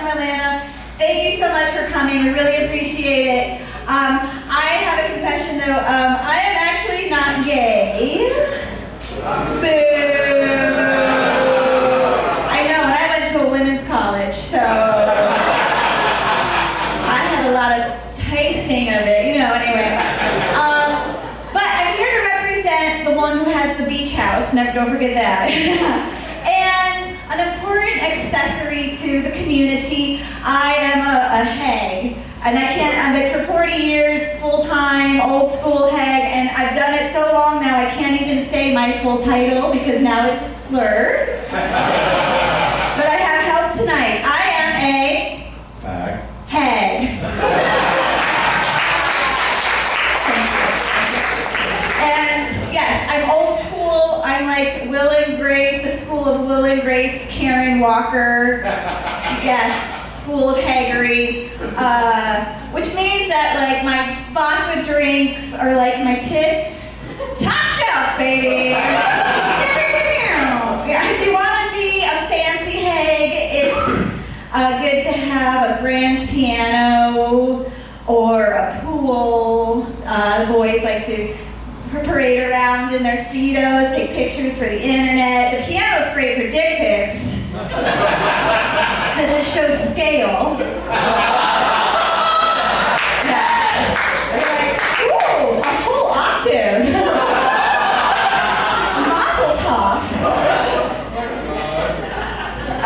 from Atlanta. Thank you so much for coming. We really appreciate it. I have a confession though. I am actually not gay. Boo! I know, and I went to a women's college, so I had a lot of tasting of it, anyway. But I'm here to represent the one who has the beach house. Don't forget that. And an important accessory to the community. I am a hag. And I'm like for 40 years, full-time, old school hag, and I've done it so long now I can't even say my full title because now it's a slur. But I have help tonight. I am a hag. And yes, I'm old school. I'm like Will and Grace, the school of Will and Grace, Karen Walker. Yes. School of Haggery, which means that like my vodka drinks are like my tits, top shelf, baby. If you want to be a fancy hag, it's good to have a grand piano or a pool. The boys like to parade around in their Speedos, take pictures for the internet. The piano's great for dick pics. Because it shows scale. Yeah. They're like, ooh, a whole octave. Mazel tov. I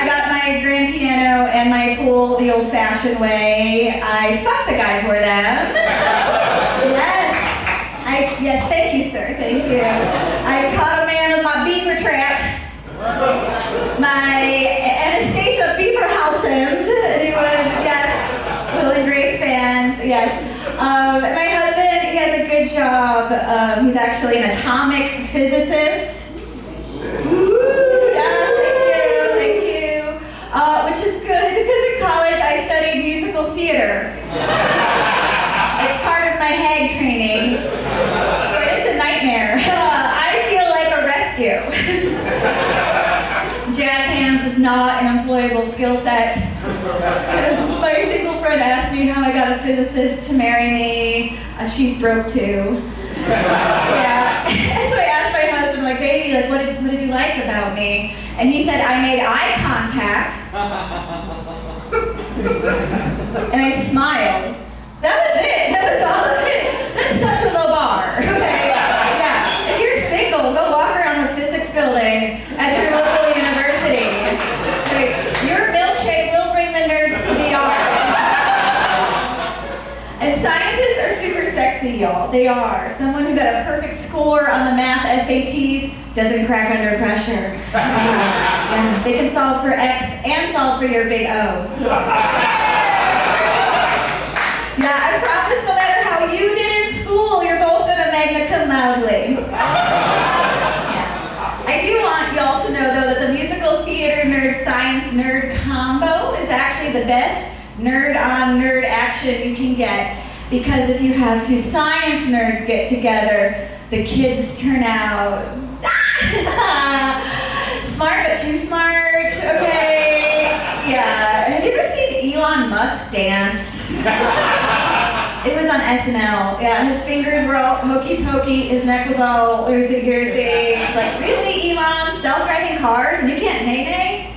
got my grand piano and my pool the old-fashioned way. I fucked a guy for them. Yes, thank you, sir. Thank you. I caught a man with my beaver trap. My Anastasia Beaverhausen, anyone, yes, Will and Grace fans, yes. My husband, he has a good job. He's actually an atomic physicist. Woo, yeah, thank you. Which is good because in college I studied musical theater. It's part of my hag training, but it's a nightmare. I feel like a rescue. Jazz hands is not an employable skill set. My single friend asked me how I got a physicist to marry me. She's broke too. Yeah. And so I asked my husband, like, baby, like, what did you like about me? And he said, I made eye contact. And I smiled. That was it. That was all of it. That's such a low bar. Okay. Yeah. If you're single, go walk around the physics building at your local university. Your milkshake will bring the nerds to the yard. And scientists are super sexy, y'all. They are. Someone who got a perfect score on the math SATs doesn't crack under pressure. Yeah. They can solve for X and solve for your big O. Yeah, I promise no matter how you did in school, you're both gonna magna cum laude. Yeah. I do want y'all to know though that the musical theater nerd science nerd combo is actually the best nerd on nerd action you can get, because if you have two science nerds get together, the kids turn out smart but too smart, okay? Yeah, have you ever seen Elon Musk dance? It was on SNL. Yeah, his fingers were all hokey pokey, his neck was all loosey goosey. It's like, really, Elon? Self-driving cars and you can't nay-nay?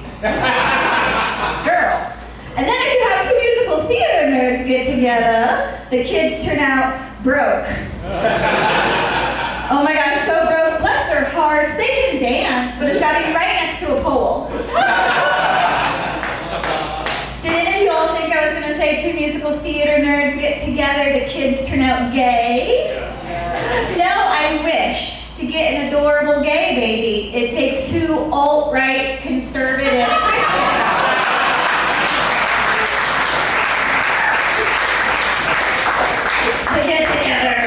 Girl. And then if you have two musical theater nerds get together, the kids turn out broke. Oh my gosh, so broke. Bless their hearts. They can dance, but it's got to be right next to a pole. Did any of you all think I was going to say two musical theater nerds get together, the kids turn out gay? No, I wish to get an adorable gay baby. It takes two alt-right conservative Christians to get together.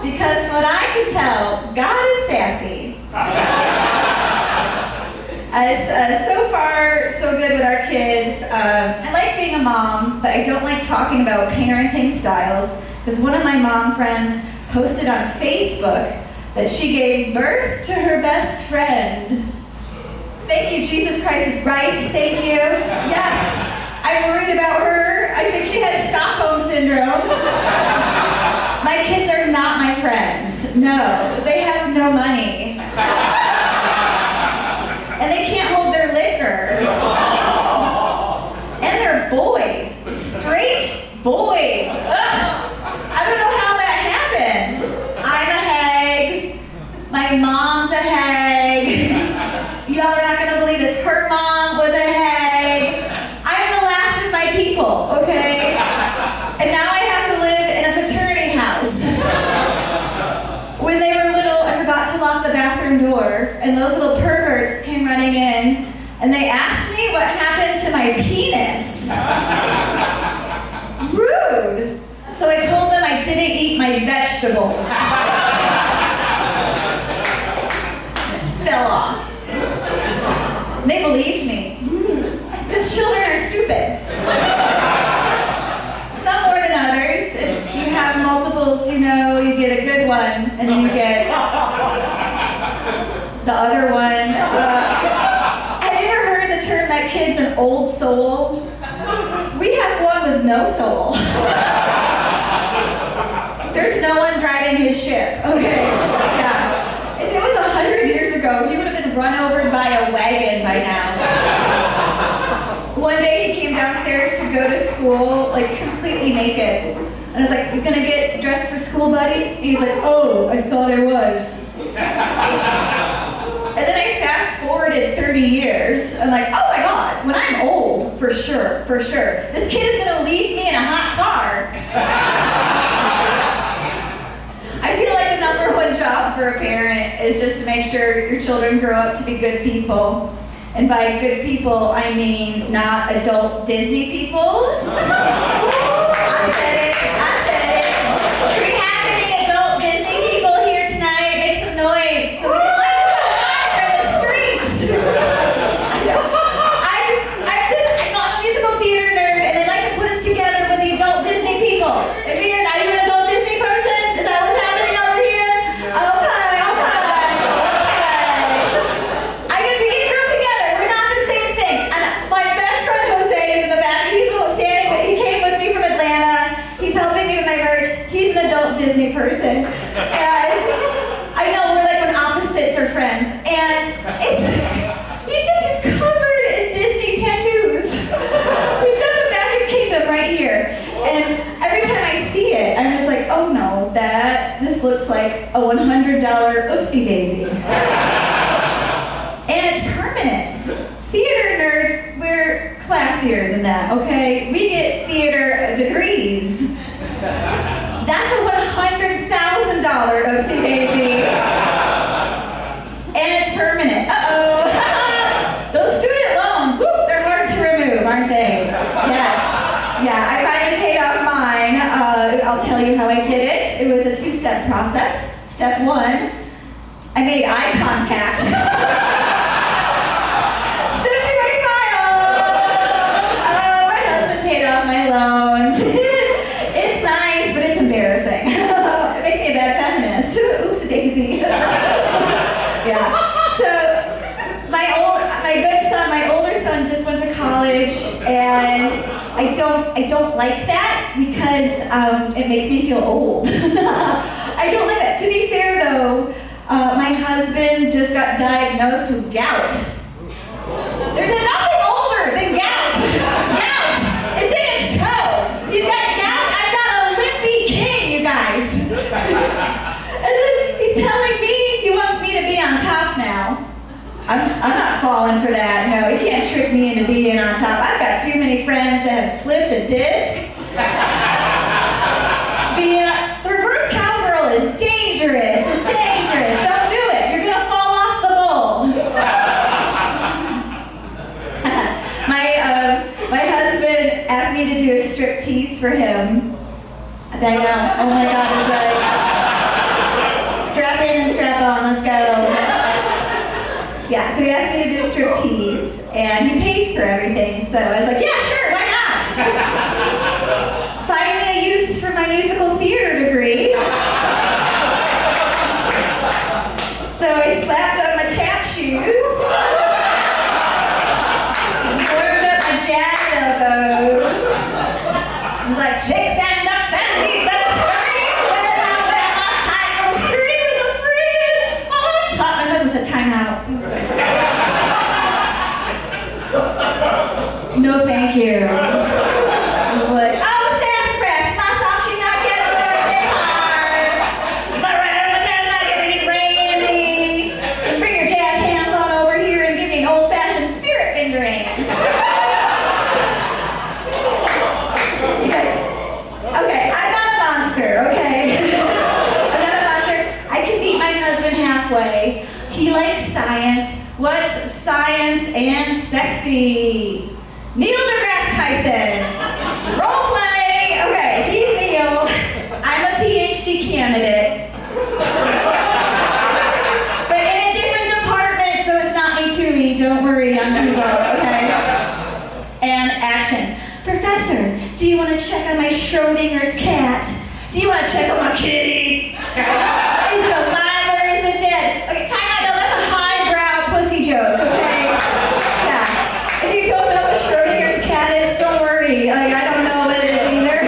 Because from what I can tell, God is sassy. So far, so good with our kids. I like being a mom, but I don't like talking about parenting styles, because one of my mom friends posted on Facebook that she gave birth to her best friend. Thank you, Jesus Christ is right. Thank My kids are not my friends. No, they have no money. And they can't hold their liquor. And they're boys. Straight boys. Ugh. I don't know how that happened. I'm a hag. My mom's a hag. Y'all are not gonna believe this. Her mom was a hag. I'm the last of my people, okay? And now I have to live in a fraternity house. When they were little, I forgot to lock the bathroom door, and those little perverts came running in, and they asked me what happened to my penis. Rude. So I told them I didn't eat my vegetables. It fell off. And they believed me. Because children are stupid. Some more than others. If you have multiples, you know, you get a good one, and then you get the other one. Have you ever heard the term that kid's an old soul? We have one with no soul. There's no one driving his ship, okay? Yeah. If it was 100 years ago, he would have been run over by a wagon by now. One day he came downstairs to go to school, like completely naked. And I was like, "You gonna get dressed for school, buddy?" And he's like, "Oh, I thought I was." And then I fast forwarded 30 years. I'm like, "Oh my God, when I'm old, for sure. This kid is gonna leave me in a hot car." I feel like the #1 job for a parent is just to make sure your children grow up to be good people. And by good people, I mean not adult Disney people. I said it. Do we have any adult Disney people here tonight? Make some noise so we can light you on fire in the streets. I'm a musical theater nerd, and they like to put us together with the adult Disney people. If you're not even an adult Disney person, is that what's happening over here? Okay. I guess we get grouped together. We're not the same thing. And my best friend Jose is in the back. He's standing. He came with me from Atlanta. He's helping me with my merch. He's an adult Disney person. And I know we're like when opposites are friends. And he's covered in Disney tattoos. He's got the Magic Kingdom right here. And every time I see it, I'm just like, oh no, this looks like a $100 oopsie daisy. And it's permanent. Theater nerds, we're classier than that, okay? We get theater degrees. That's a $100,000 oopsie daisy. And it's permanent. Uh-oh. Those student loans, whoop, they're hard to remove, aren't they? Yes. Yeah, I finally paid off mine. I'll tell you how I did it. It was a 2-step process. Step 1, I made eye contact. Step 2, I smiled. My husband paid off my loans. It's nice, but it's embarrassing. It makes me a bad feminist. Oops, daisy. Yeah. So my older son just went to college, and I don't like that because it makes me feel old. I don't like that. To be fair though, my husband just got diagnosed with gout. There's nothing older than gout. Gout. It's in his toe. He's got gout. I've got a limpy king, you guys. And then he's telling me he wants me to be on top now. I'm not falling for that. No, he can't trick me into being on top. I've got too many friends that have slipped a disc. Being a reverse cowgirl is dangerous. It's dangerous. Don't do it. You're gonna fall off the bull. My husband asked me to do a striptease for him. I think, oh my God, it's like strap in and strap on. Let's go. Yeah, so he asked me to do a striptease, and he pays for everything, so I was like, yeah, sure, why not? Finally, I used for my musical theater degree. So I slapped on my tap shoes, warmed up my jazz elbows. I was like, chicks and ducks and No, thank you. Like, oh, sassafras, my socks, she's not getting birthday card. My jazz not giving me Randy. Bring your jazz hands on over here and give me an old-fashioned spirit fingering. Okay, I'm not a monster, okay? I'm not a monster. I can meet my husband halfway. He likes science. What's science and sexy? Neil deGrasse Tyson. Role play. Okay, he's Neil. I'm a PhD candidate. But in a different department, so it's not me to me. Don't worry, I'm Hugo, okay? And action. Professor, do you want to check on my Schrodinger's cat? Do you want to check on my kitty? Is it alive or is it dead? Okay, time out. No, that's a highbrow pussy joke, okay? Yeah. If you don't know what Schrodinger's cat is, don't worry. Like, I don't know what it is either.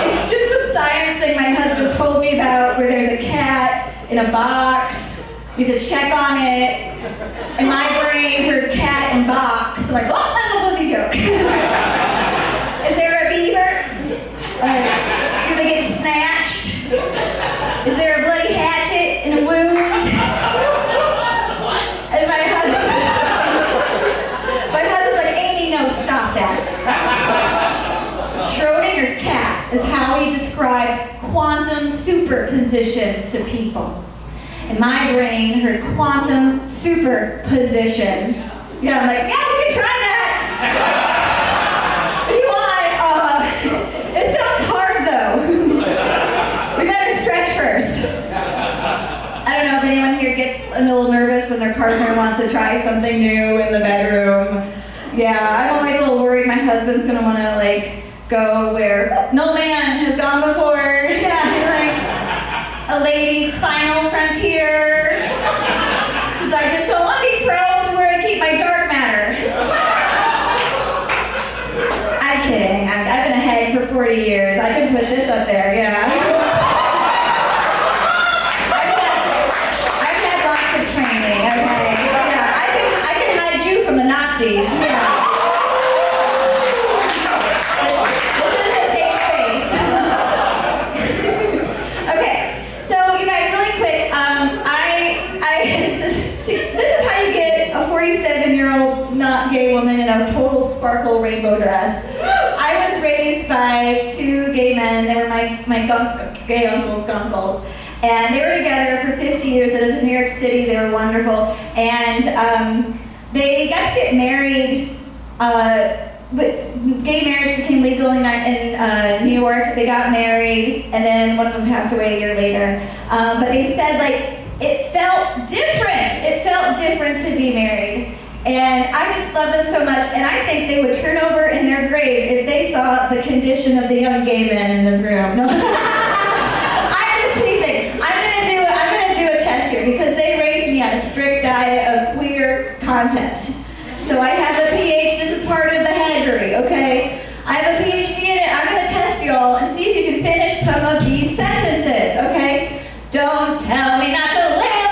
It's just some science thing my husband told me about where there's a cat in a box. You have to check on it. And my brain heard cat and box. I'm like, oh, that's a pussy joke. Is there a beaver? Do they get snatched? Is there a bloody hatchet and a wound? And my husband's like, Amy, no, stop that. Schrodinger's cat is how he described quantum superpositions to people. And my brain heard quantum superposition. Yeah, I'm like, yeah, we can try that. If you want, it sounds hard though. We better stretch first. I don't know if anyone here gets a little nervous when their partner wants to try something new in the bedroom. Yeah, I'm always a little worried my husband's gonna wanna like go where no man has gone before. Yeah, like a lady's final frontier. She's like, I just don't want to be probed where I keep my dark matter. I'm kidding. I've been a hag for 40 years. I can put this up there, yeah. I've had lots of training, okay? Yeah, I can hide you from the Nazis, yeah. This is a safe space. Okay, so you guys, really quick, this is how you get a 47-year-old not gay woman in a total sparkle rainbow dress. I was raised by two gay men. They were my gay uncles, gunkles. And they were together for 50 years. They lived in New York City. They were wonderful. And they got to get married. But gay marriage became legal in New York. They got married, and then one of them passed away a year later. But they said, like, it felt different. It felt different to be married. And I just love them so much, and I think they would turn over in their grave if they saw the condition of the young gay men in this room. No. I'm just teasing. I'm gonna do a test here because they raised me on a strict diet of queer content. So I have a PhD. This is part of the Haggery, okay? I have a PhD in it. I'm gonna test y'all and see if you can finish some of these sentences, okay? Don't tell me not to live.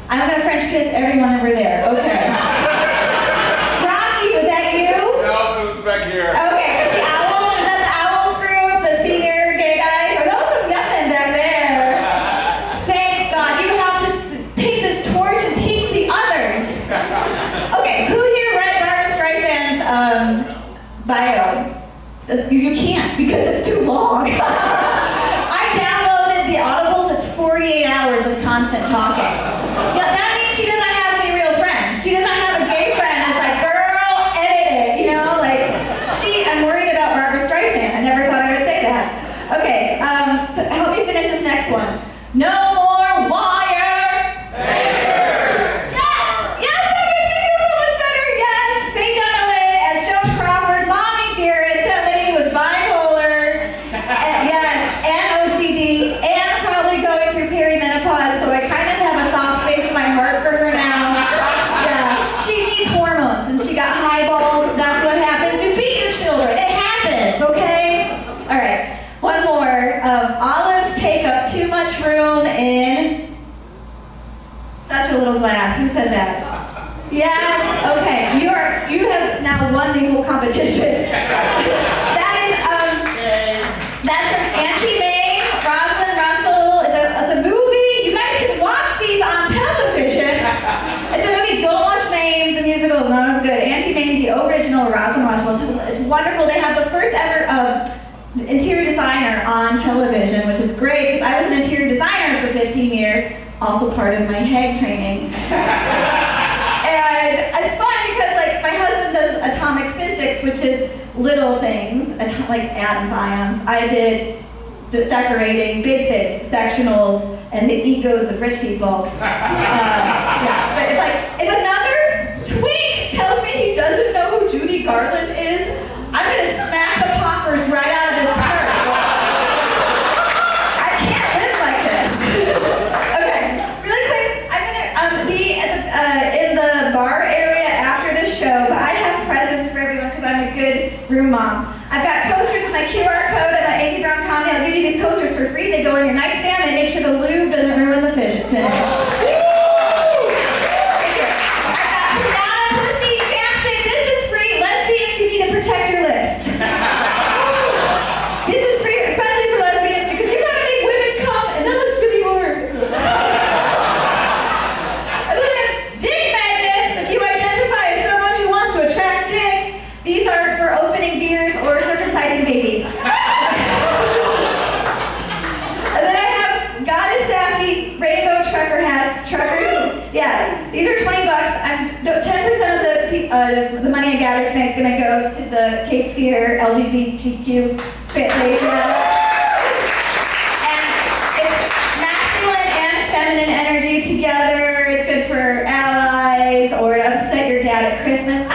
I'm gonna French kiss everyone over there, okay? Rocky, was that you? No, it was back here. Okay, the owls, is that the owls group? The senior gay guys? Are those some nothing back there? Thank God, you have to take this torch and teach the others. Okay, who here read Barbra Streisand's bio? You can't because it's too long. I downloaded the Audibles, it's 48 hours of constant talking. Yeah, that means she doesn't have any real friends. She doesn't have a gay friend that's like, girl, edit it, you know? Like, I'm worried about Barbra Streisand. I never thought I would say that. Okay, so help me finish this next one. No more wire. Yes, that makes me feel so much better. Yes, Faye Dunaway as Joan Crawford, mommy dearest. That lady was bipolar. And, yes, and OCD, and probably going through perimenopause. So I kind of have a soft space in my heart Auntie Mame, the original Ross and Washington. It's wonderful. They have the first ever interior designer on television, which is great because I was an interior designer for 15 years, also part of my HAG training. And it's fun because like my husband does atomic physics, which is little things, like atoms, ions. I did decorating, big things, sectionals, and the egos of rich people. Yeah, but it's like, if another twink tells me he doesn't know who Judy Garland is, I'm gonna smack the poppers right out of his purse. I can't live like this. Okay, really quick, I'm gonna be at in the bar area after the show, but I have presents for everyone because I'm a good room mom. I've got coasters with my QR code and my Amy Brown comedy. I'll give you these coasters for free. They go on your nightstand. They make sure the lube doesn't ruin the finish. I've got Banana Pussy Chapstick. This is free. Lesbians, you need to protect your lips. This is free, especially for lesbians, because you gotta make women come, and that looks really hard. And then I have dick magnets. If you identify as someone who wants to attract dick, these are for opening beers or circumcising babies. And then I have God is Sassy rainbow trucker hats. Truckers, yeah, these are $20. 10% of the money I gather tonight is going to go to the Cape Fear LGBTQ Fantasia. And it's masculine and feminine energy together. It's good for allies or to upset your dad at Christmas.